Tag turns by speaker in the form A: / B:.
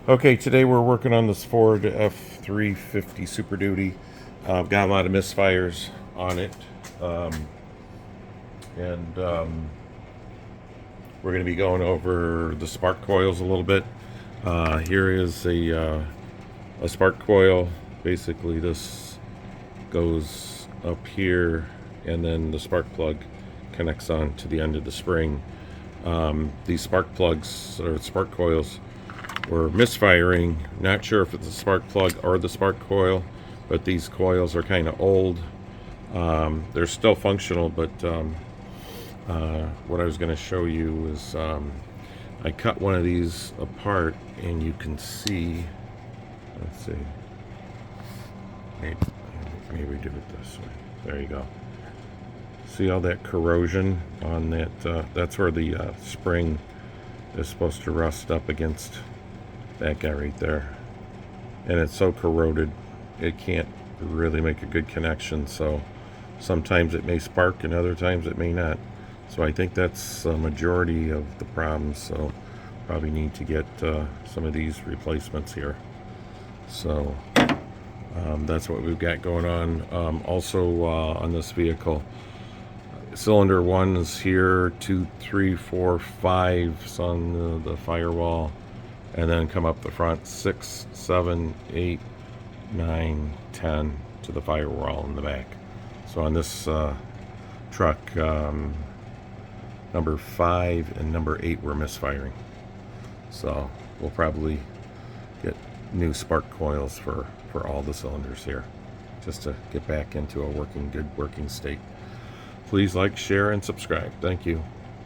A: Okay, today we're working on this Ford F350 Super Duty. I've got a lot of misfires on it, um, and we're going to be going over the spark coils a little bit. Here is a spark coil. Basically, this goes up here, and then the spark plug connects on to the end of the spring. These spark plugs or spark coils were misfiring. Not sure if it's a spark plug or the spark coil, but these coils are kind of old. They're still functional, but what I was going to show you is I cut one of these apart, and you can see. Let's see. Maybe do it this way. There you go. See all that corrosion on that? That's where the spring is supposed to rust up against that guy right there, and it's so corroded it can't really make a good connection. So sometimes it may spark and other times it may not. So I think that's a majority of the problems. So probably need to get some of these replacements here. So that's what we've got going on. Also on this vehicle, cylinder 1 is here, 2, 3, 4, 5 is on the firewall, and then come up the front, 6, 7, 8, 9, 10 to the firewall in the back. So on this truck, number 5 and number 8 were misfiring. So we'll probably get new spark coils for all the cylinders here, just to get back into a good working state. Please like, share, and subscribe. Thank you.